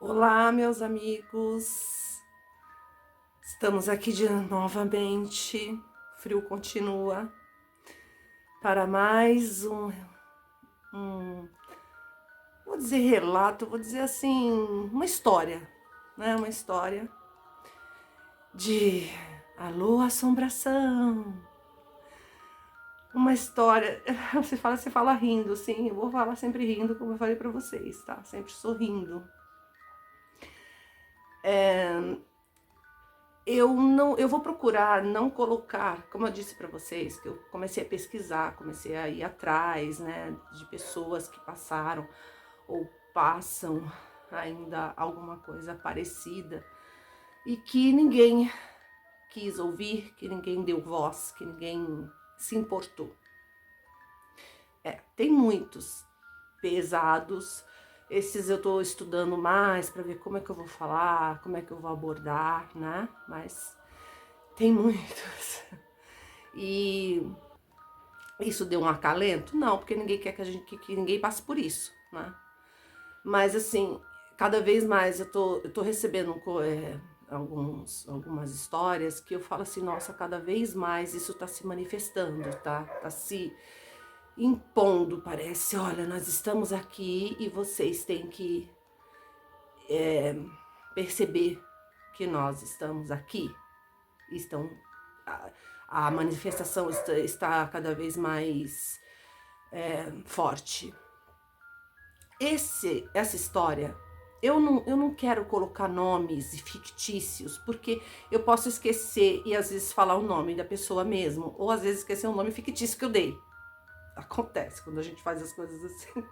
Olá, meus amigos. Estamos aqui novamente. O frio continua para mais um, vou dizer relato, vou dizer assim, uma história, né? Uma história de alô, assombração. Uma história, você fala rindo, sim, eu vou falar sempre rindo, como eu falei para vocês, tá? Sempre sorrindo. Eu vou procurar não colocar, como eu disse para vocês, que eu comecei a pesquisar, comecei a ir atrás, né, de pessoas que passaram ou passam ainda alguma coisa parecida e que ninguém quis ouvir, que ninguém deu voz, que ninguém se importou. Tem muitos pesados. Esses eu tô estudando mais para ver como é que eu vou falar, como é que eu vou abordar, né? Mas tem muitos. E isso deu um acalento? Não, porque ninguém quer que ninguém passe por isso, né? Mas assim, cada vez mais eu tô recebendo algumas histórias que eu falo assim, nossa, cada vez mais isso tá se manifestando, tá? Tá se impondo, parece, olha, nós estamos aqui e vocês têm que perceber que nós estamos aqui. Estão a manifestação está cada vez mais forte. Essa história, eu não quero colocar nomes fictícios, porque eu posso esquecer e às vezes falar o nome da pessoa mesmo, ou às vezes esquecer o nome fictício que eu dei. Acontece quando a gente faz as coisas assim,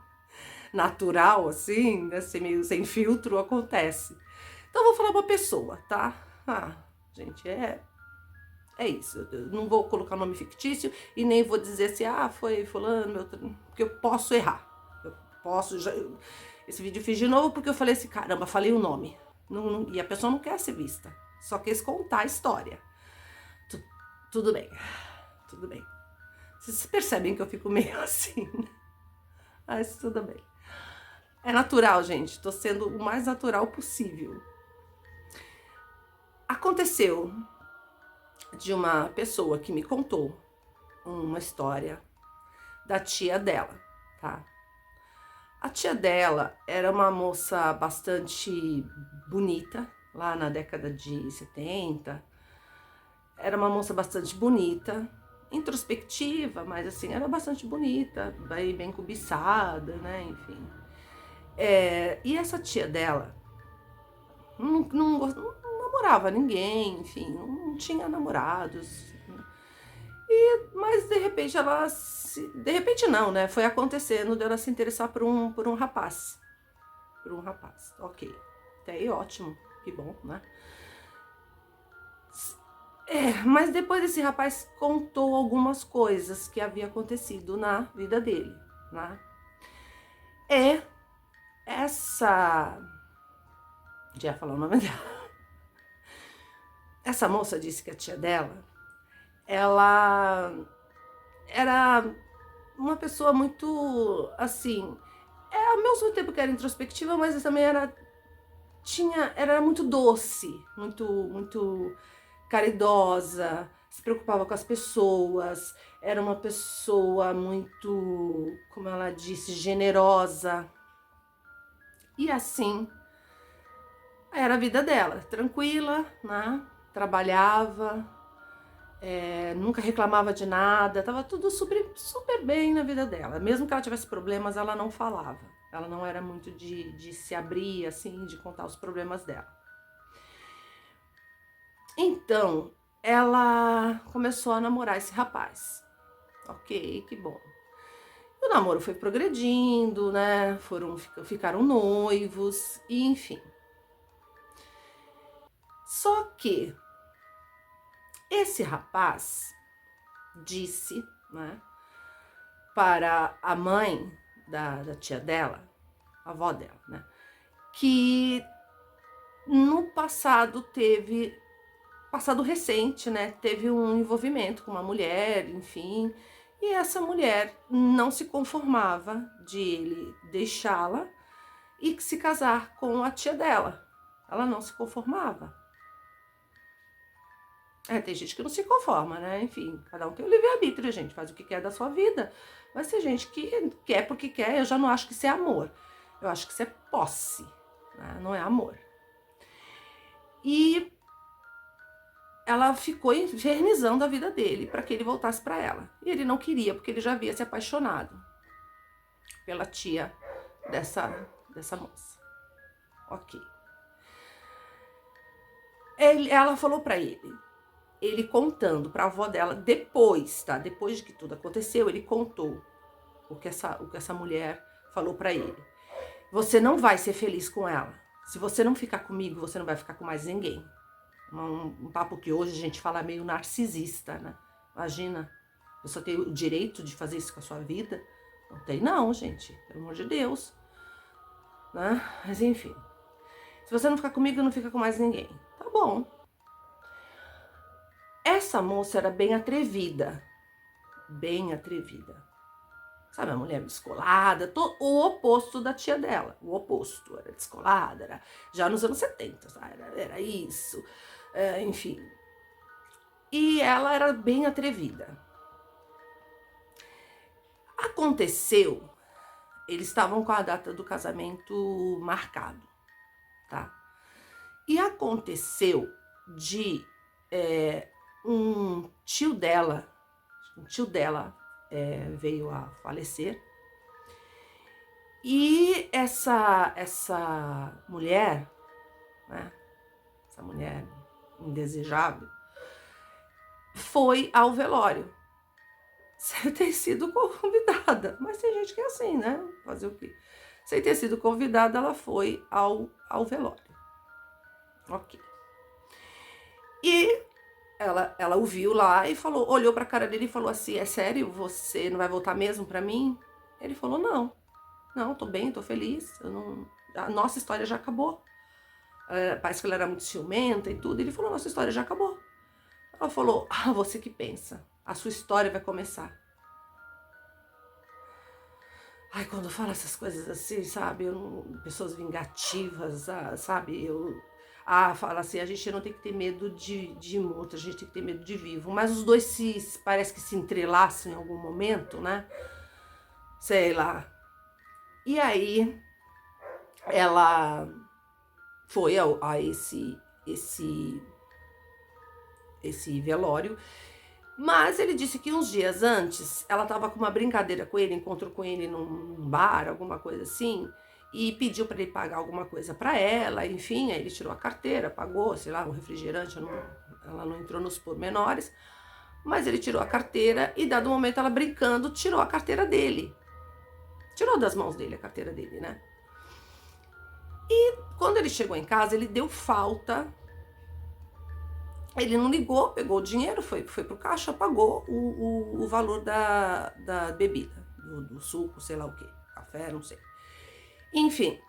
natural, assim, né, meio sem filtro, acontece. Então eu vou falar uma pessoa, tá? Gente, é isso, eu não vou colocar nome fictício e nem vou dizer assim, foi fulano, porque eu posso errar. Eu posso, esse vídeo eu fiz de novo porque eu falei assim, caramba, falei o nome. E a pessoa não quer ser vista, só quis contar a história. Tu, tudo bem, tudo bem. Vocês percebem que eu fico meio assim, né? Mas tudo bem. É natural, gente, tô sendo o mais natural possível. Aconteceu de uma pessoa que me contou uma história da tia dela, tá? A tia dela era uma moça bastante bonita, lá na década de 70. Era uma moça bastante bonita, introspectiva, mas assim, era bastante bonita, bem cobiçada, né? Enfim. E essa tia dela não namorava ninguém, enfim, não tinha namorados. Mas de repente de repente não, né? Foi acontecendo dela se interessar por um rapaz. Por um rapaz, ok. Até aí ótimo, que bom, né? Mas depois esse rapaz contou algumas coisas que havia acontecido na vida dele, né? E essa. Já ia falar o nome dela. Essa moça disse que a tia dela, ela era uma pessoa muito assim, ao mesmo tempo que era introspectiva, mas também era muito doce, muito caridosa, se preocupava com as pessoas, era uma pessoa muito, como ela disse, generosa. E assim era a vida dela, tranquila, né? Trabalhava, nunca reclamava de nada, tava tudo super bem na vida dela. Mesmo que ela tivesse problemas, ela não falava. Ela não era muito de se abrir, assim, de contar os problemas dela. Então, ela começou a namorar esse rapaz. Ok, que bom. O namoro foi progredindo, né? Ficaram noivos, e enfim. Só que esse rapaz disse, né, para a mãe da tia dela, a avó dela, né, que no passado recente, né, teve um envolvimento com uma mulher, enfim, e essa mulher não se conformava de ele deixá-la e se casar com a tia dela. Ela não se conformava. Tem gente que não se conforma, né? Enfim, cada um tem o livre-arbítrio, gente, faz o que quer da sua vida. Mas tem gente que quer porque quer, eu já não acho que isso é amor. Eu acho que isso é posse, né? Não é amor. E ela ficou infernizando a vida dele para que ele voltasse para ela. E ele não queria, porque ele já havia se apaixonado pela tia dessa moça. Ok. Ela falou para ele contando para a avó dela, depois, tá? Depois de que tudo aconteceu, ele contou o que essa mulher falou para ele. Você não vai ser feliz com ela. Se você não ficar comigo, você não vai ficar com mais ninguém. Um papo que hoje a gente fala meio narcisista, né? Imagina, você tem o direito de fazer isso com a sua vida? Não tem não, gente, pelo amor de Deus. Né? Mas enfim, se você não ficar comigo, não fica com mais ninguém. Tá bom. Essa moça era bem atrevida. Bem atrevida. Sabe, a mulher descolada, o oposto da tia dela. O oposto, era descolada, era já nos anos 70, sabe? Era isso, enfim. E ela era bem atrevida. Aconteceu, eles estavam com a data do casamento marcado, tá? E aconteceu de um tio dela veio a falecer. E essa mulher, né, essa mulher indesejável, foi ao velório, sem ter sido convidada. Mas tem gente que é assim, né? Fazer o quê? Sem ter sido convidada, ela foi ao velório. Ok. E ela o viu lá e falou, olhou pra cara dele e falou assim, é sério? Você não vai voltar mesmo pra mim? Ele falou, não, tô bem, tô feliz. A nossa história já acabou. Parece que ela era muito ciumenta e tudo. Ele falou, nossa história já acabou. Ela falou, você que pensa, a sua história vai começar. Ai, quando fala essas coisas assim, sabe, pessoas vingativas, sabe, fala assim, a gente não tem que ter medo de morto, a gente tem que ter medo de vivo. Mas os dois parece que se entrelaçam em algum momento, né? Sei lá. E aí, ela foi a esse velório, mas ele disse que uns dias antes ela estava com uma brincadeira com ele, encontrou com ele num bar, alguma coisa assim, e pediu para ele pagar alguma coisa para ela, enfim, aí ele tirou a carteira, pagou, sei lá, um refrigerante, ela não entrou nos pormenores, mas ele tirou a carteira e, dado um momento, ela brincando, tirou a carteira dele. Tirou das mãos dele a carteira dele, né? E quando ele chegou em casa, ele deu falta. Ele não ligou, pegou o dinheiro, foi pro caixa, pagou o valor da bebida, do suco, sei lá o que, café, não sei. Enfim,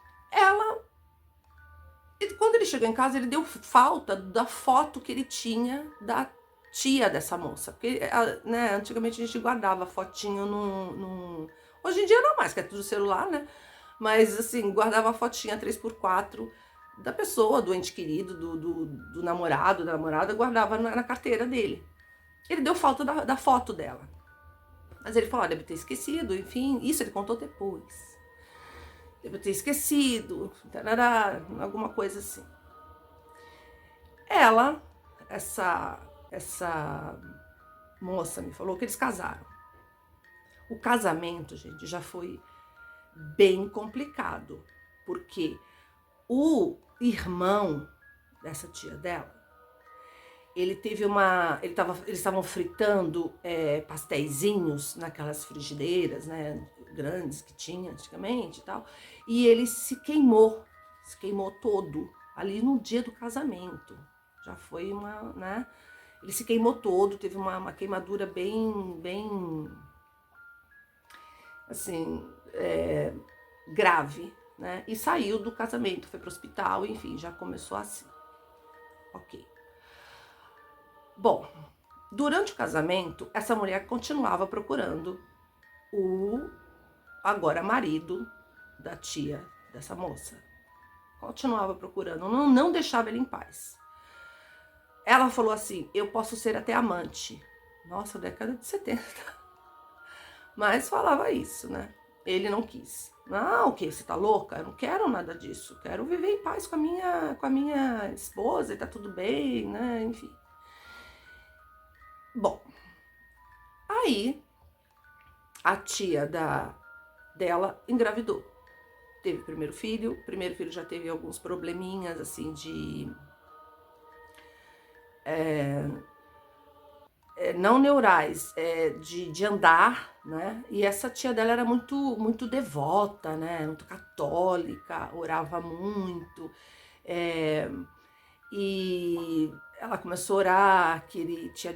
quando ele chegou em casa, ele deu falta da foto que ele tinha da tia dessa moça. Porque, né, antigamente a gente guardava fotinho Hoje em dia não mais, que é tudo celular, né? Mas, assim, guardava a fotinha 3x4 da pessoa, do ente querido, do namorado, da namorada, guardava na carteira dele. Ele deu falta da foto dela. Mas ele falou, deve ter esquecido, enfim, isso ele contou depois. Deve ter esquecido, tarará, alguma coisa assim. Essa moça me falou que eles casaram. O casamento, gente, já foi bem complicado, porque o irmão dessa tia dela, eles estavam fritando pasteizinhos naquelas frigideiras, né, grandes que tinha antigamente e tal, e ele se queimou todo ali no dia do casamento. Já foi né, ele se queimou todo, teve uma queimadura bem assim, grave, né? E saiu do casamento, foi pro hospital, enfim, já começou assim. Ok. Bom, durante o casamento, essa mulher continuava procurando o agora marido da tia dessa moça. Continuava procurando, não deixava ele em paz. Ela falou assim, eu posso ser até amante. Nossa, década de 70. Mas falava isso, né? Ele não quis. Não, o que? Você tá louca? Eu não quero nada disso. Quero viver em paz com a minha esposa e tá tudo bem, né? Enfim. Bom, aí a tia dela engravidou. Teve o primeiro filho já teve alguns probleminhas, assim, de... não neurais, de andar, né? E essa tia dela era muito devota, né? Muito católica, orava muito. E ela começou a orar, que ele tinha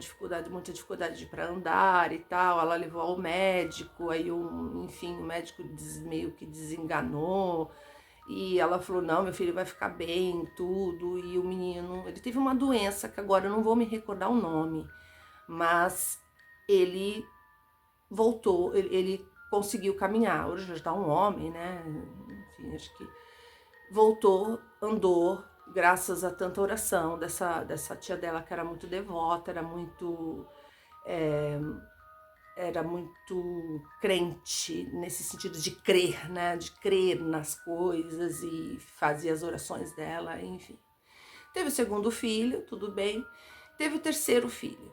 muita dificuldade para andar e tal. Ela levou ao médico, aí enfim, o médico meio que desenganou. E ela falou, não, meu filho vai ficar bem, tudo. E o menino, ele teve uma doença que agora eu não vou me recordar o nome, mas ele voltou, ele conseguiu caminhar. Hoje já está um homem, né? Enfim, acho que voltou, andou, graças a tanta oração dessa tia dela, que era muito devota, era muito crente, nesse sentido de crer, né? De crer nas coisas e fazia as orações dela, enfim. Teve o segundo filho, tudo bem. Teve o terceiro filho.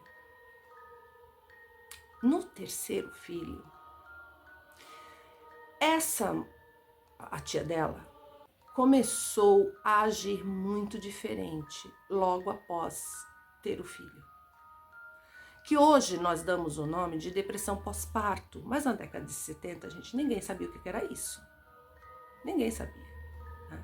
No terceiro filho, a tia dela, começou a agir muito diferente logo após ter o filho. Que hoje nós damos o nome de depressão pós-parto, mas na década de 70, ninguém sabia o que era isso. Ninguém sabia. Né?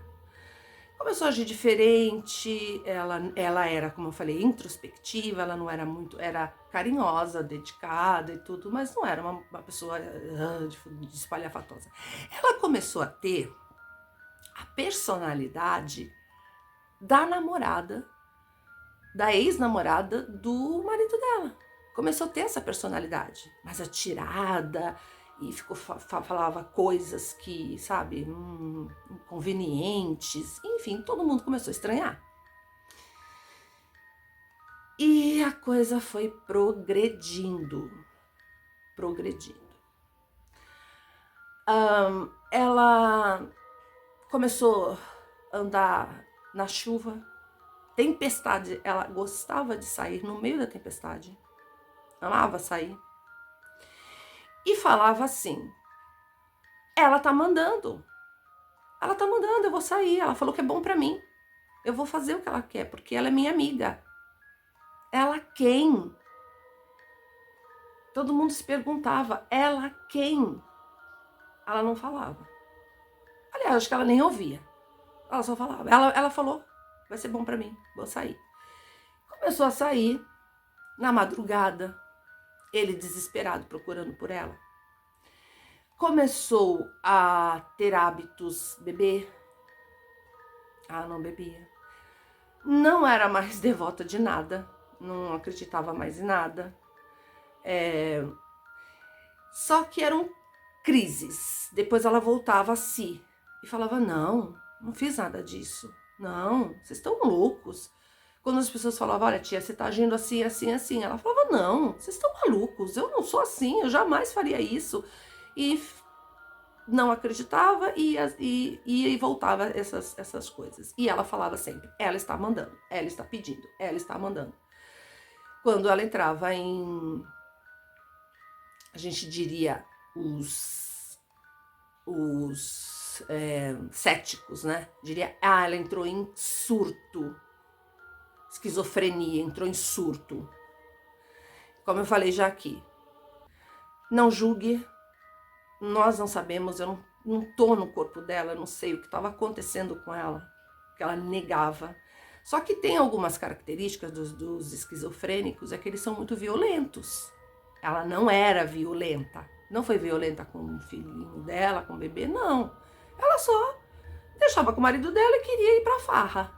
Começou a agir diferente, ela era, como eu falei, introspectiva, ela não era muito, era carinhosa, dedicada e tudo, mas não era uma pessoa de espalhafatosa. Ela começou a ter a personalidade da namorada, da ex-namorada do marido dela. Começou a ter essa personalidade, mais atirada, e falava coisas que, sabe, inconvenientes. Enfim, todo mundo começou a estranhar. E a coisa foi progredindo. Ela começou a andar na chuva, tempestade, ela gostava de sair no meio da tempestade, amava sair, e falava assim, ela tá mandando, eu vou sair, ela falou que é bom pra mim, eu vou fazer o que ela quer, porque ela é minha amiga. Ela quem? Todo mundo se perguntava, ela quem? Ela não falava. Aliás, acho que ela nem ouvia. Ela só falava. Ela falou, vai ser bom pra mim, vou sair. Começou a sair, na madrugada, ele desesperado procurando por ela. Começou a ter hábitos, beber. Ela não bebia. Não era mais devota de nada, não acreditava mais em nada. Só que eram crises. Depois ela voltava a si e falava, não fiz nada disso. Não, vocês estão loucos. Quando as pessoas falavam, olha tia, você tá agindo assim, assim, assim. Ela falava, não, vocês estão malucos, eu não sou assim, eu jamais faria isso. E não acreditava e voltava essas coisas. E ela falava sempre, ela está mandando, ela está pedindo, ela está mandando. Quando ela entrava em, a gente diria, os céticos, né? Diria, ela entrou em surto, esquizofrenia, entrou em surto. Como eu falei já aqui, não julgue, nós não sabemos, eu não tô no corpo dela, eu não sei o que estava acontecendo com ela, que ela negava. Só que tem algumas características dos esquizofrênicos, é que eles são muito violentos. Ela não era violenta, não foi violenta com o filhinho dela, com o bebê, não. Ela só deixava com o marido dela e queria ir pra farra.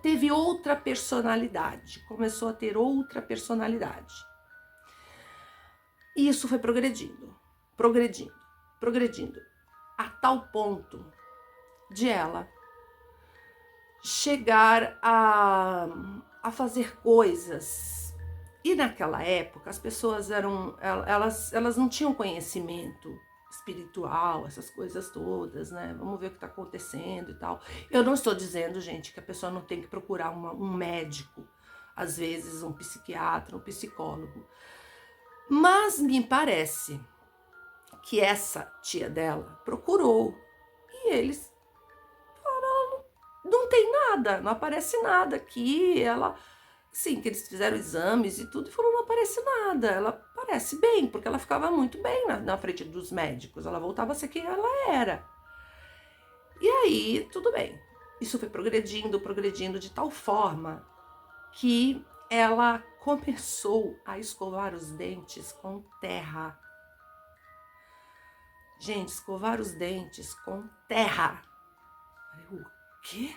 Teve outra personalidade, começou a ter outra personalidade. E isso foi progredindo. a tal ponto de ela chegar a fazer coisas. E naquela época as pessoas elas não tinham conhecimento espiritual, essas coisas todas, né? Vamos ver o que está acontecendo e tal. Eu não estou dizendo, gente, que a pessoa não tem que procurar um médico, às vezes um psiquiatra, um psicólogo. Mas me parece que essa tia dela procurou e eles falaram, não tem nada, não aparece nada aqui. Ela, sim, que eles fizeram exames e tudo e falou, não aparece nada. Ela parece bem, porque ela ficava muito bem na frente dos médicos. Ela voltava a ser quem ela era. E aí, tudo bem. Isso foi progredindo de tal forma que ela começou a escovar os dentes com terra. Gente, escovar os dentes com terra. Eu, o quê?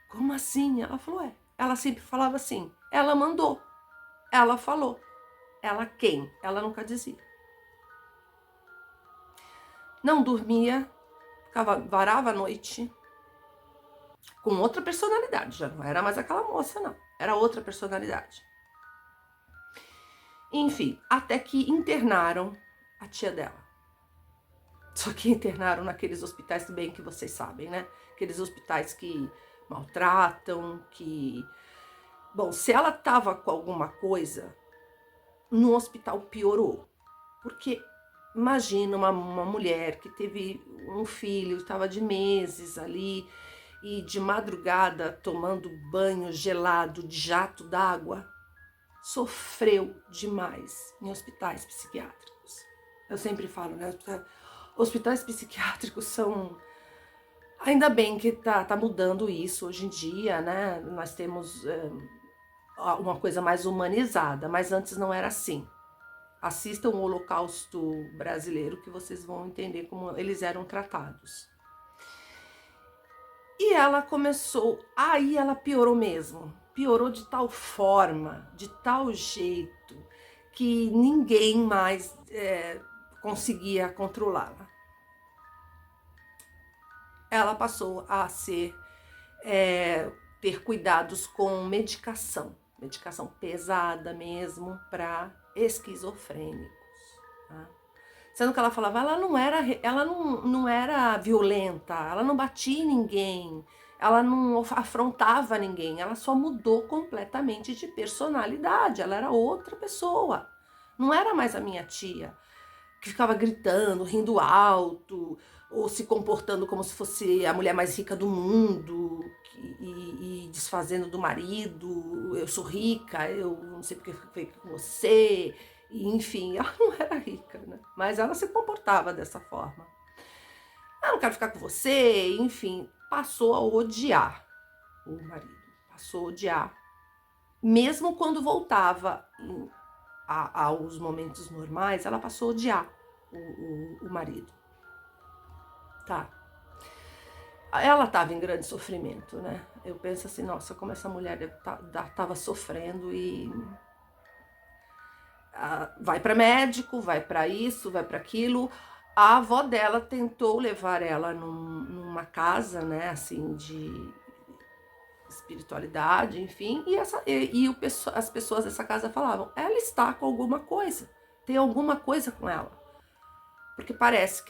Como assim? Ela falou, Ela sempre falava assim, ela mandou, ela falou. Ela quem? Ela nunca dizia. Não dormia, varava a noite com outra personalidade. Já não era mais aquela moça, não. Era outra personalidade. Enfim, até que internaram a tia dela. Só que internaram naqueles hospitais também que vocês sabem, né? Aqueles hospitais que maltratam, que... Bom, se ela tava com alguma coisa, no hospital piorou. Porque imagina uma mulher que teve um filho, estava de meses ali, e de madrugada tomando banho gelado de jato d'água, sofreu demais em hospitais psiquiátricos. Eu sempre falo, né? Hospitais psiquiátricos são... Ainda bem que tá mudando isso hoje em dia, né? Nós temos uma coisa mais humanizada, mas antes não era assim. Assistam o Holocausto Brasileiro que vocês vão entender como eles eram tratados. E ela começou, aí ela piorou mesmo. Piorou de tal forma, de tal jeito, que ninguém mais conseguia controlá-la. Ela passou a ter cuidados com medicação pesada mesmo para esquizofrênicos. Tá? Sendo que ela falava, ela não era violenta, ela não batia em ninguém, ela não afrontava ninguém, ela só mudou completamente de personalidade, ela era outra pessoa. Não era mais a minha tia, que ficava gritando, rindo alto, ou se comportando como se fosse a mulher mais rica do mundo, e desfazendo do marido, eu sou rica, eu não sei porque fiquei com você, e, enfim, ela não era rica, né? Mas ela se comportava dessa forma. Eu não quero ficar com você, enfim, passou a odiar o marido, passou a odiar. Mesmo quando voltava aos momentos normais, ela passou a odiar o marido. Tá. Ela estava em grande sofrimento, né? Eu penso assim, nossa, como essa mulher estava sofrendo e... vai para médico, vai para isso, vai para aquilo. A avó dela tentou levar ela numa casa, né, assim, de espiritualidade, enfim, as pessoas dessa casa falavam, ela está com alguma coisa, tem alguma coisa com ela. Porque parece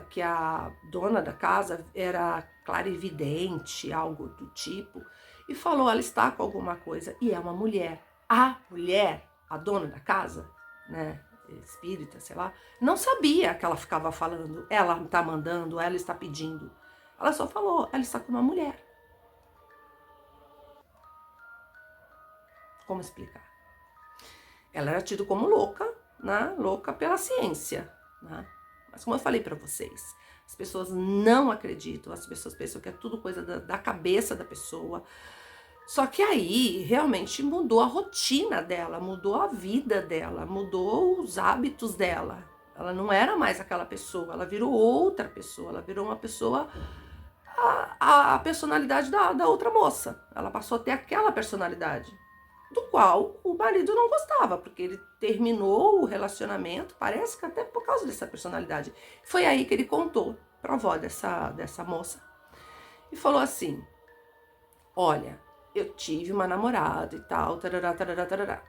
que a dona da casa era clarividente, algo do tipo, e falou, ela está com alguma coisa, e é uma mulher. A mulher, a dona da casa, né, espírita, sei lá, não sabia que ela ficava falando, ela está mandando, ela está pedindo. Ela só falou, ela está com uma mulher. Como explicar? Ela era tida como louca, né? Louca pela ciência, né? Mas como eu falei para vocês, as pessoas não acreditam, as pessoas pensam que é tudo coisa da cabeça da pessoa. Só que aí realmente mudou a rotina dela, mudou a vida dela, mudou os hábitos dela. Ela não era mais aquela pessoa, ela virou outra pessoa, ela virou uma pessoa, a personalidade da outra moça. Ela passou a ter aquela personalidade, do qual o marido não gostava, porque ele terminou o relacionamento, parece que até por causa dessa personalidade. Foi aí que ele contou pra avó dessa moça e falou assim: olha, eu tive uma namorada e tal, tarará, tarará, tarará.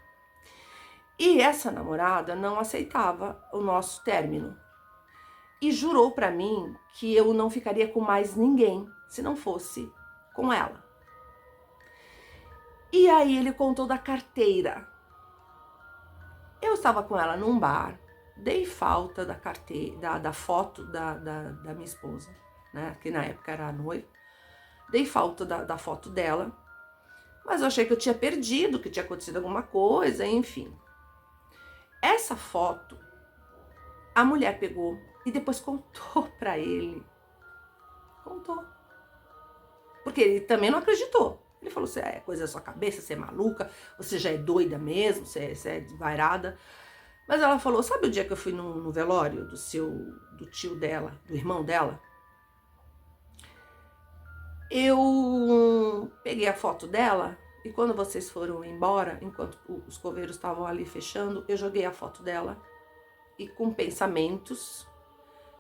E essa namorada não aceitava o nosso término. E jurou pra mim que eu não ficaria com mais ninguém se não fosse com ela. E aí ele contou da carteira. Eu estava com ela num bar, dei falta da carteira, da foto da minha esposa, né? Que na época era a noiva. Dei falta da foto dela, mas eu achei que eu tinha perdido, que tinha acontecido alguma coisa, enfim. Essa foto, a mulher pegou e depois contou pra ele. Contou. Porque ele também não acreditou. Ele falou: você é coisa da sua cabeça, você é maluca, você já é doida mesmo, você é desvairada. Mas ela falou: sabe o dia que eu fui no velório do tio dela, do irmão dela? Eu peguei a foto dela e quando vocês foram embora, enquanto os coveiros estavam ali fechando, eu joguei a foto dela e com pensamentos.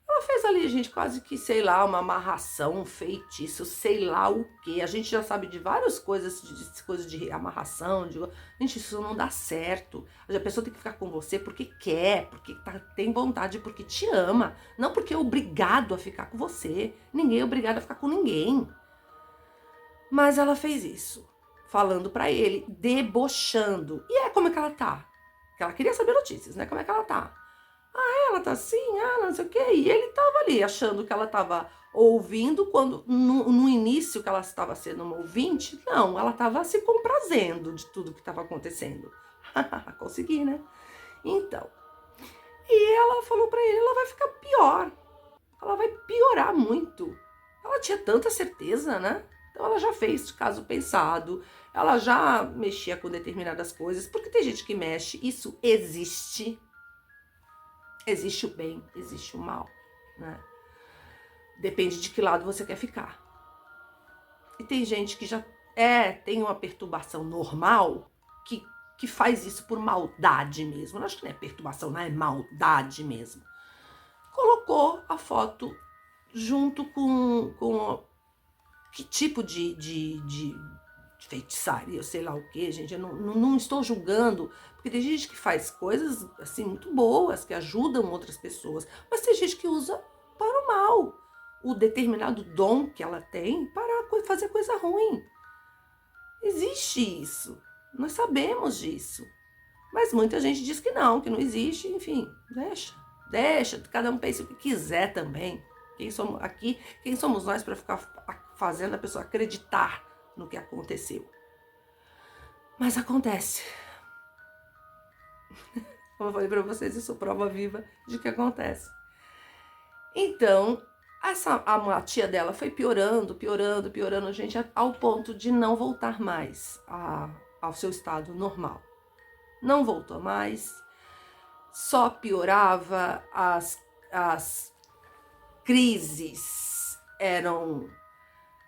Ela fez ali, gente, quase que, sei lá, uma amarração, um feitiço, sei lá o quê. A gente já sabe de várias coisas, coisas de amarração. Gente, isso não dá certo. A pessoa tem que ficar com você porque quer, porque tem vontade, porque te ama. Não porque é obrigado a ficar com você. Ninguém é obrigado a ficar com ninguém. Mas ela fez isso, falando pra ele, debochando. E como é que ela tá? Porque ela queria saber notícias, né? Como é que ela tá? Ela tá assim, não sei o quê. E ele tava ali achando que ela tava ouvindo, quando no início que ela estava sendo uma ouvinte, não, ela tava se comprazendo de tudo que estava acontecendo. Consegui, né? Então, e ela falou pra ele: ela vai ficar pior, ela vai piorar muito. Ela tinha tanta certeza, né? Então ela já fez de caso pensado, ela já mexia com determinadas coisas, porque tem gente que mexe, isso existe. Existe o bem, existe o mal, né? Depende de que lado você quer ficar. E tem gente que já tem uma perturbação normal que faz isso por maldade mesmo. Eu acho que não é perturbação, não é maldade mesmo. Colocou a foto junto com que tipo de feitiçaria, eu sei lá o que, gente. Eu não estou julgando, porque tem gente que faz coisas assim muito boas, que ajudam outras pessoas, mas tem gente que usa para o mal o determinado dom que ela tem para fazer coisa ruim. Existe isso, nós sabemos disso, mas muita gente diz que não existe. Enfim, deixa, cada um pensa o que quiser também. Quem somos nós para ficar fazendo a pessoa acreditar no que aconteceu? Mas acontece. Como eu falei para vocês, eu sou prova viva de que acontece. Então, a tia dela foi piorando, gente, ao ponto de não voltar mais ao seu estado normal. Não voltou mais, só piorava, as crises eram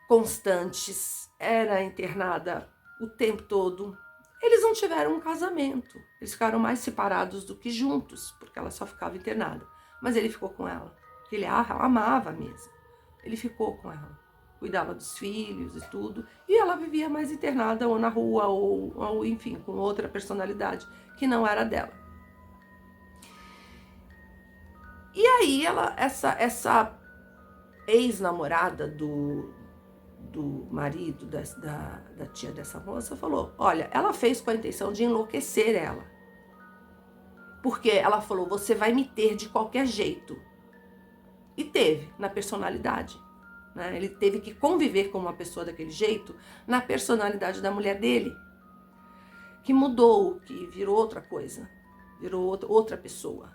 constantes, era internada o tempo todo. Eles não tiveram um casamento, eles ficaram mais separados do que juntos, porque ela só ficava internada. Mas ele ficou com ela, porque ele amava mesmo. Ele ficou com ela, cuidava dos filhos e tudo, e ela vivia mais internada ou na rua ou enfim, com outra personalidade que não era dela. E aí essa ex-namorada do marido da tia dessa moça falou: olha, ela fez com a intenção de enlouquecer ela. Porque ela falou: você vai me ter de qualquer jeito. E teve, na personalidade. Né? Ele teve que conviver com uma pessoa daquele jeito, na personalidade da mulher dele. Que mudou, que virou outra coisa. Virou outra pessoa.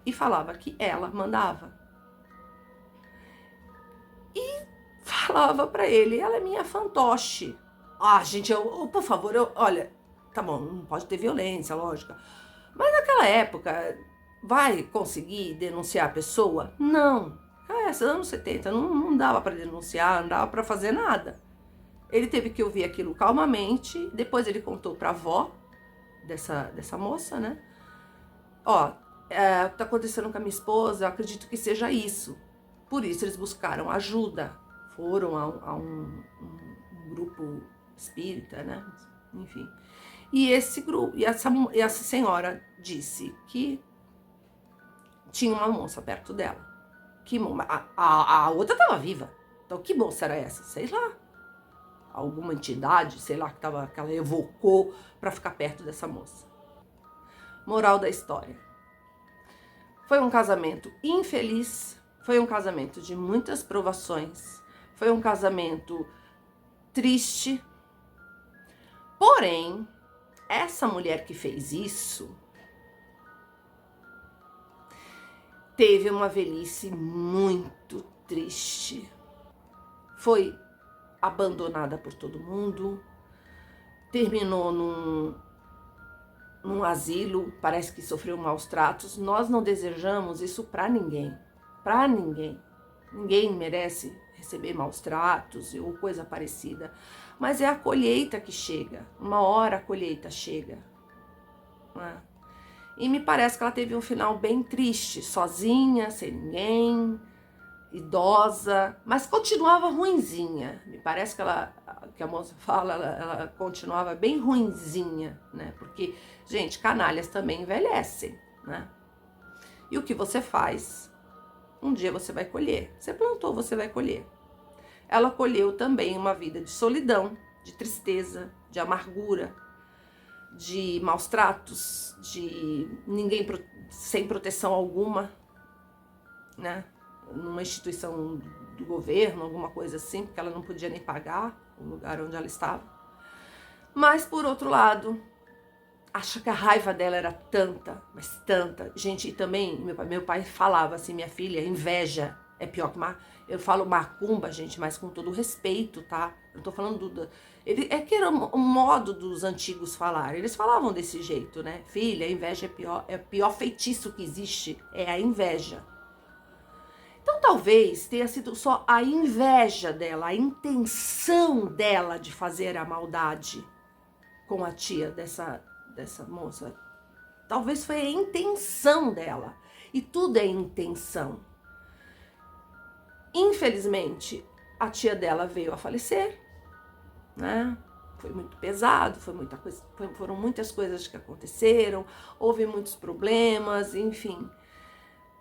E falava que ela mandava. E falava pra ele: ela é minha fantoche. Gente, por favor, olha, tá bom, não pode ter violência, lógica. Mas naquela época, vai conseguir denunciar a pessoa? Não. Anos 70, não dava pra denunciar, não dava pra fazer nada. Ele teve que ouvir aquilo calmamente, depois ele contou pra avó dessa moça, né? Tá acontecendo com a minha esposa, eu acredito que seja isso. Por isso eles buscaram ajuda, foram a um grupo espírita, né? Enfim. E esse grupo, e essa senhora disse que tinha uma moça perto dela. A outra estava viva. Então que moça era essa? Sei lá. Alguma entidade, sei lá, que ela evocou para ficar perto dessa moça. Moral da história. Foi um casamento infeliz, foi um casamento de muitas provações, foi um casamento triste. Porém, essa mulher que fez isso teve uma velhice muito triste. Foi abandonada por todo mundo, terminou num asilo, parece que sofreu maus tratos. Nós não desejamos isso para ninguém, para ninguém. Ninguém merece receber maus tratos ou coisa parecida. Mas é a colheita que chega, uma hora a colheita chega, né? E me parece que ela teve um final bem triste, sozinha, sem ninguém, idosa, mas continuava ruinzinha. Me parece que a moça fala, ela continuava bem ruinzinha, né? Porque, gente, canalhas também envelhecem, né? E o que você faz, um dia você vai colher. Você plantou, você vai colher. Ela colheu também uma vida de solidão, de tristeza, de amargura, de maus tratos, de ninguém sem proteção alguma, né? Numa instituição do governo, alguma coisa assim, porque ela não podia nem pagar o lugar onde ela estava. Mas, por outro lado, acho que a raiva dela era tanta, mas tanta. Gente, e também, meu pai falava assim, minha filha, inveja é pior que eu falo macumba, gente, mas com todo respeito, tá? Eu tô falando é que era o modo dos antigos falar. Eles falavam desse jeito, né? Filha, a inveja é o pior feitiço que existe, é a inveja. Então talvez tenha sido só a inveja dela, a intenção dela de fazer a maldade com a tia dessa moça. Talvez foi a intenção dela. E tudo é intenção. Infelizmente, a tia dela veio a falecer, né? Foi muito pesado, foram muitas coisas que aconteceram, houve muitos problemas, enfim.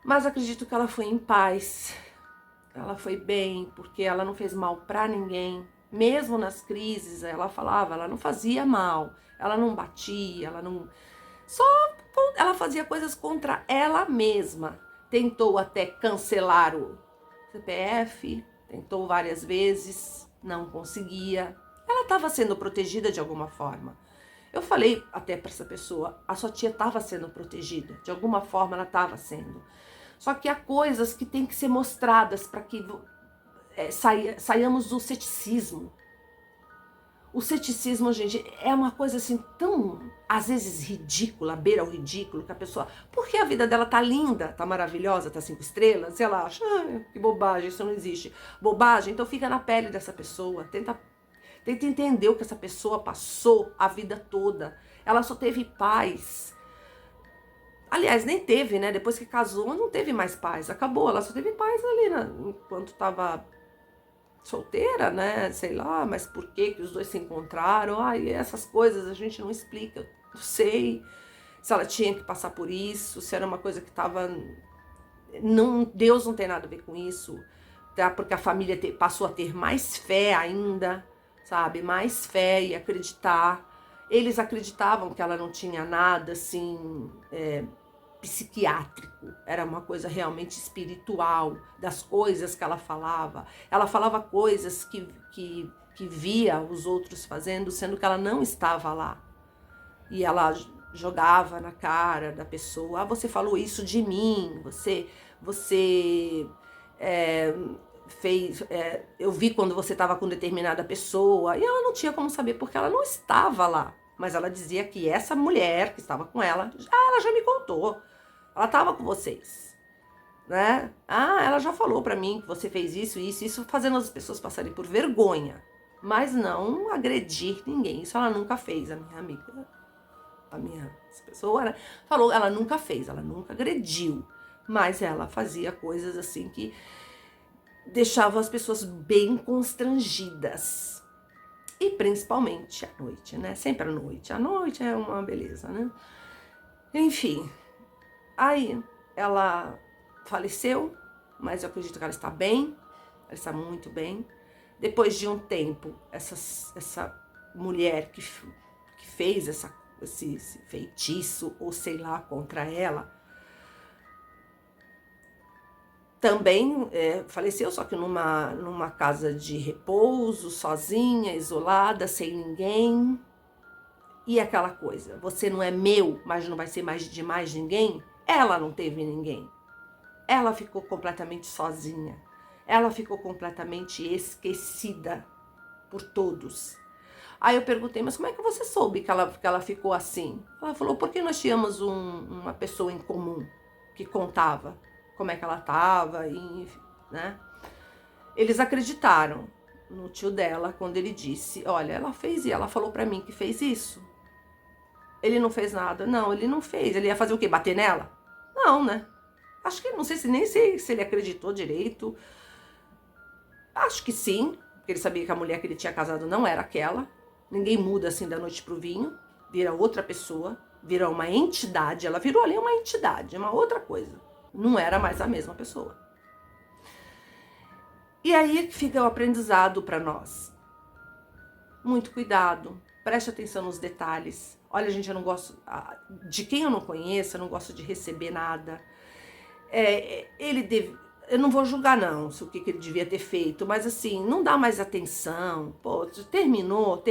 Mas acredito que ela foi em paz, ela foi bem, porque ela não fez mal para ninguém. Mesmo nas crises, ela falava, ela não fazia mal, ela não batia, ela fazia coisas contra ela mesma. Tentou até cancelar o CPF, tentou várias vezes, não conseguia. Ela estava sendo protegida de alguma forma. Eu falei até para essa pessoa, a sua tia estava sendo protegida, de alguma forma ela estava sendo. Só que há coisas que têm que ser mostradas para que saiamos do ceticismo. O ceticismo, gente, é uma coisa assim tão, às vezes, ridícula, beira ao ridículo, que a pessoa... Porque a vida dela tá linda, tá maravilhosa, tá 5 estrelas, e ela acha, que bobagem, isso não existe. Bobagem, então fica na pele dessa pessoa, tenta entender o que essa pessoa passou a vida toda. Ela só teve paz. Aliás, nem teve, né? Depois que casou, não teve mais paz. Acabou, ela só teve paz ali, né? Enquanto tava solteira, né? Sei lá, mas por que os dois se encontraram? Ai, essas coisas a gente não explica. Não sei se ela tinha que passar por isso, se era uma coisa que tava... Não, Deus não tem nada a ver com isso, tá? Porque a família passou a ter mais fé ainda, sabe? Mais fé e acreditar. Eles acreditavam que ela não tinha nada, assim... psiquiátrico, era uma coisa realmente espiritual, das coisas que ela falava. Ela falava coisas que via os outros fazendo, sendo que ela não estava lá. E ela jogava na cara da pessoa, você falou isso de mim, você fez, eu vi quando você estava com determinada pessoa, e ela não tinha como saber porque ela não estava lá. Mas ela dizia que essa mulher que estava com ela já me contou. Ela estava com vocês, né? Ela já falou para mim que você fez isso, fazendo as pessoas passarem por vergonha. Mas não agredir ninguém. Isso ela nunca fez, a minha amiga. Essa pessoa, né, falou, ela nunca fez, ela nunca agrediu. Mas ela fazia coisas assim que deixava as pessoas bem constrangidas. E principalmente à noite, né? Sempre à noite. À noite é uma beleza, né? Enfim, aí ela faleceu, mas eu acredito que ela está bem, ela está muito bem. Depois de um tempo, essa mulher que fez esse feitiço, ou sei lá, contra ela, também faleceu, só que numa casa de repouso, sozinha, isolada, sem ninguém. E aquela coisa, você não é meu, mas não vai ser mais de mais ninguém? Ela não teve ninguém. Ela ficou completamente sozinha. Ela ficou completamente esquecida por todos. Aí eu perguntei, mas como é que você soube que ela ficou assim? Ela falou, porque nós tínhamos uma pessoa em comum que contava como é que ela estava, enfim, né? Eles acreditaram no tio dela quando ele disse, olha, ela fez e ela falou pra mim que fez isso. Ele não fez nada. Não, ele não fez. Ele ia fazer o quê? Bater nela? Não, né? Acho que não sei se ele acreditou direito. Acho que sim, porque ele sabia que a mulher que ele tinha casado não era aquela. Ninguém muda assim da noite pro vinho, vira outra pessoa, vira uma entidade. Ela virou ali uma entidade, uma outra coisa. Não era mais a mesma pessoa. E aí fica o aprendizado para nós. Muito cuidado, preste atenção nos detalhes. Olha, gente, eu não gosto, de quem eu não conheço, eu não gosto de receber nada. Eu não vou julgar não, o que ele devia ter feito, mas assim, não dá mais atenção. Pô, terminou,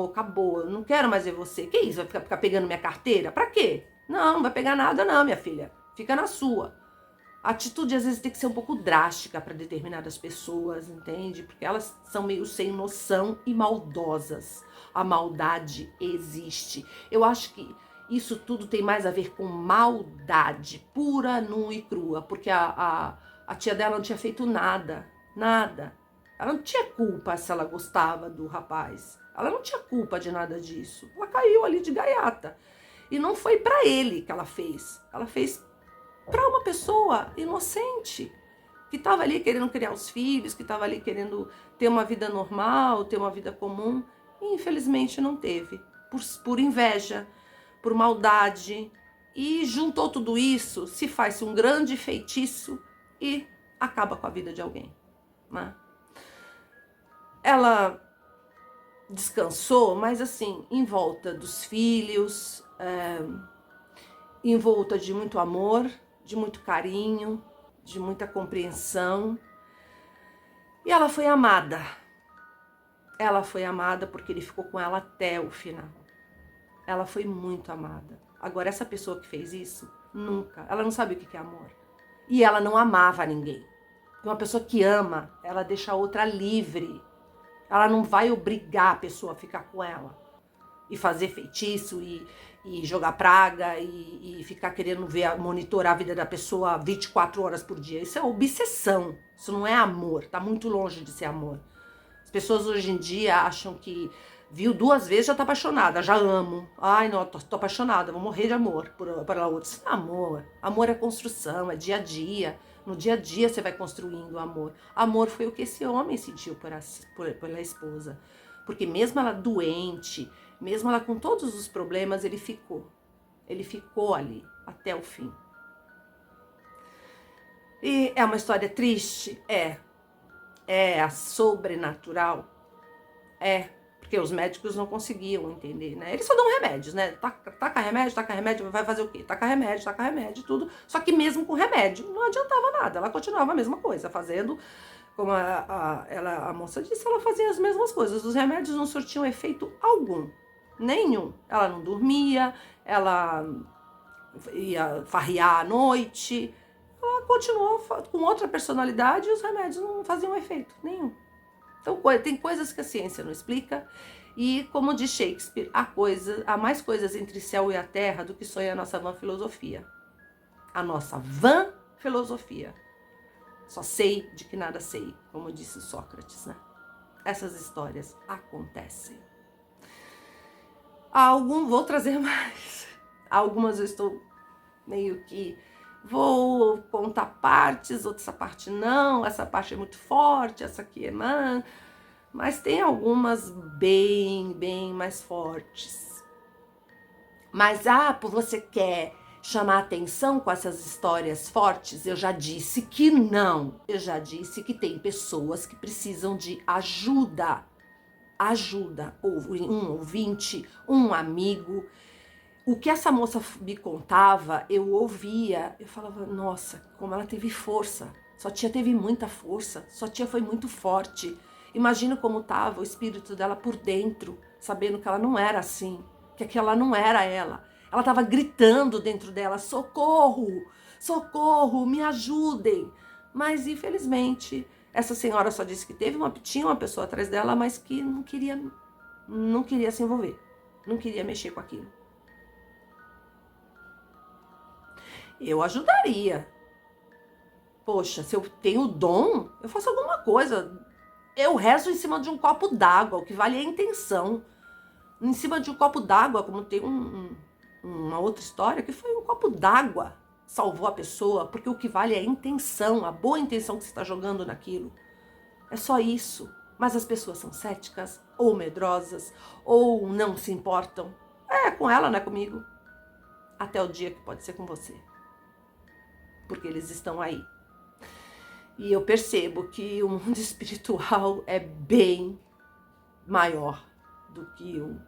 acabou, eu não quero mais ver você. Que isso, vai ficar pegando minha carteira? Pra quê? Não vai pegar nada não, minha filha, fica na sua. A atitude às vezes tem que ser um pouco drástica para determinadas pessoas, entende? Porque elas são meio sem noção e maldosas. A maldade existe. Eu acho que isso tudo tem mais a ver com maldade, pura, nua e crua. Porque a tia dela não tinha feito nada, nada. Ela não tinha culpa se ela gostava do rapaz. Ela não tinha culpa de nada disso. Ela caiu ali de gaiata. E não foi para ele que ela fez. Ela fez para uma pessoa inocente, que estava ali querendo criar os filhos, que estava ali querendo ter uma vida normal, ter uma vida comum, e infelizmente não teve, por inveja, por maldade, e juntou tudo isso, se faz um grande feitiço e acaba com a vida de alguém, né? Ela descansou, mas assim, em volta dos filhos, em volta de muito amor, de muito carinho, de muita compreensão. E ela foi amada. Ela foi amada porque ele ficou com ela até o final. Ela foi muito amada. Agora, essa pessoa que fez isso, nunca. Ela não sabe o que é amor. E ela não amava ninguém. Uma pessoa que ama, ela deixa a outra livre. Ela não vai obrigar a pessoa a ficar com ela. E fazer feitiço, e jogar praga, e ficar querendo monitorar a vida da pessoa 24 horas por dia. Isso é obsessão, isso não é amor, tá muito longe de ser amor. As pessoas hoje em dia acham que viu 2 vezes já tá apaixonada, já amo. Ai, não, tô apaixonada, vou morrer de amor por ela outra. Isso não é amor. Amor é construção, é dia a dia. No dia a dia você vai construindo o amor. Amor foi o que esse homem sentiu pela esposa. Porque mesmo ela doente, mesmo ela com todos os problemas, ele ficou. Ele ficou ali até o fim. E é uma história triste? É sobrenatural? Porque os médicos não conseguiam entender, né? Eles só dão remédios, né? Taca remédio, vai fazer o quê? Taca remédio, tudo. Só que mesmo com remédio, não adiantava nada. Ela continuava a mesma coisa, fazendo, como a moça disse, ela fazia as mesmas coisas. Os remédios não surtiam efeito algum. Nenhum. Ela não dormia, ela ia farrear à noite. Ela continuou com outra personalidade e os remédios não faziam efeito nenhum. Então, tem coisas que a ciência não explica. E, como diz Shakespeare, há mais coisas entre céu e a terra do que sonha a nossa vã filosofia. A nossa vã filosofia. Só sei de que nada sei, como disse Sócrates, né? Essas histórias acontecem. Vou trazer mais. Algumas eu estou meio que vou contar partes, outra parte não, essa parte é muito forte, essa aqui é não, mas tem algumas bem mais fortes. Mas, por você quer chamar atenção com essas histórias fortes? Eu já disse que não. Eu já disse que tem pessoas que precisam de ajuda. Ajuda. Um ouvinte, um amigo. O que essa moça me contava, eu ouvia, eu falava, nossa, como ela teve força. Sua tia teve muita força, sua tia foi muito forte. Imagina como estava o espírito dela por dentro, sabendo que ela não era assim, que aquela não era ela. Ela estava gritando dentro dela, socorro, socorro, me ajudem. Mas, infelizmente, essa senhora só disse que tinha uma pessoa atrás dela, mas que não queria se envolver, não queria mexer com aquilo. Eu ajudaria. Poxa, se eu tenho dom, eu faço alguma coisa. Eu rezo em cima de um copo d'água, o que vale é a intenção. Em cima de um copo d'água, como tem uma outra história, que foi um copo d'água salvou a pessoa, porque o que vale é a intenção, a boa intenção que você está jogando naquilo. É só isso. Mas as pessoas são céticas, ou medrosas, ou não se importam. É com ela, não é comigo. Até o dia que pode ser com você. Porque eles estão aí. E eu percebo que o mundo espiritual é bem maior do que o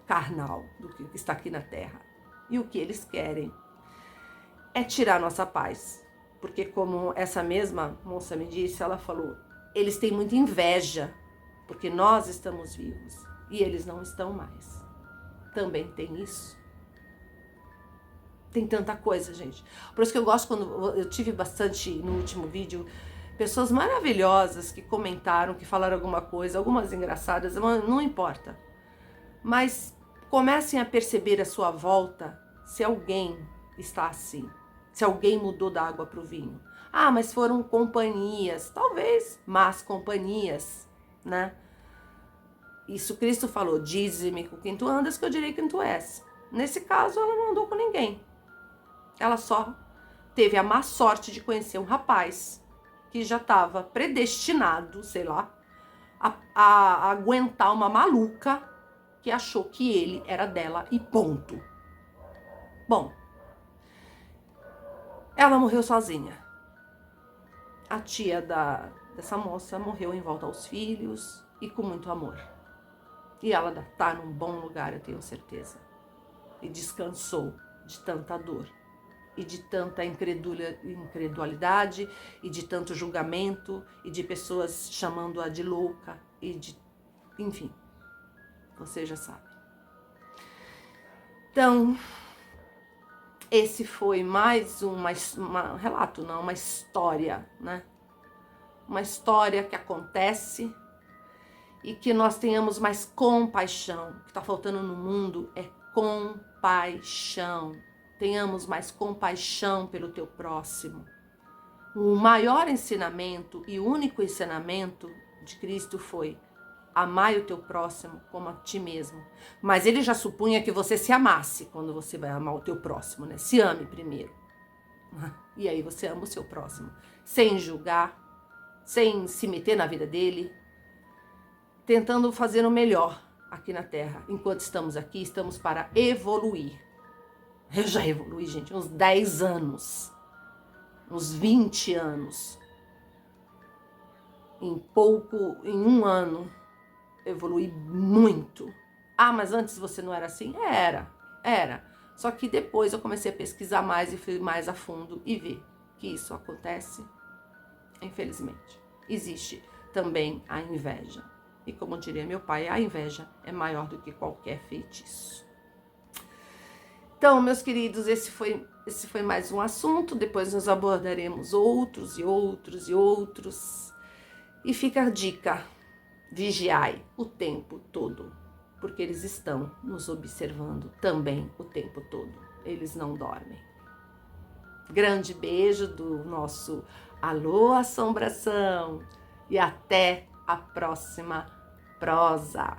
carnal, do que o que está aqui na Terra. E o que eles querem é tirar nossa paz. Porque como essa mesma moça me disse, ela falou, eles têm muita inveja, porque nós estamos vivos e eles não estão mais. Também tem isso. Tem tanta coisa, gente. Por isso que eu gosto quando eu tive bastante no último vídeo, pessoas maravilhosas que comentaram, que falaram alguma coisa, algumas engraçadas, não importa. Mas comecem a perceber à sua volta se alguém está assim, se alguém mudou da água para o vinho. Mas foram companhias, talvez más companhias, né? Isso Cristo falou, dize-me com quem tu andas que eu direi quem tu és. Nesse caso, ela não andou com ninguém. Ela só teve a má sorte de conhecer um rapaz que já estava predestinado, sei lá, a aguentar uma maluca que achou que ele era dela e ponto. Bom, ela morreu sozinha. A tia dessa moça morreu em volta aos filhos e com muito amor. E ela está num bom lugar, eu tenho certeza. E descansou de tanta dor. E de tanta incredulidade, e de tanto julgamento, e de pessoas chamando-a de louca, enfim, você já sabe. Então, esse foi mais uma relato, não, uma história, né? Uma história que acontece e que nós tenhamos mais compaixão. O que está faltando no mundo é compaixão. Tenhamos mais compaixão pelo teu próximo. O maior ensinamento e único ensinamento de Cristo foi amai o teu próximo como a ti mesmo. Mas ele já supunha que você se amasse quando você vai amar o teu próximo, né? Se ame primeiro. E aí você ama o seu próximo, sem julgar, sem se meter na vida dele, tentando fazer o melhor aqui na Terra. Enquanto estamos aqui, estamos para evoluir. Eu já evolui, gente, uns 10 anos, uns 20 anos. Em um ano, evolui muito. Mas antes você não era assim? Era. Só que depois eu comecei a pesquisar mais e fui mais a fundo e ver que isso acontece, infelizmente. Existe também a inveja. E como diria meu pai, a inveja é maior do que qualquer feitiço. Então, meus queridos, esse foi mais um assunto. Depois nós abordaremos outros e outros e outros. E fica a dica, vigiai o tempo todo, porque eles estão nos observando também o tempo todo. Eles não dormem. Grande beijo do nosso Alô Assombração e até a próxima prosa.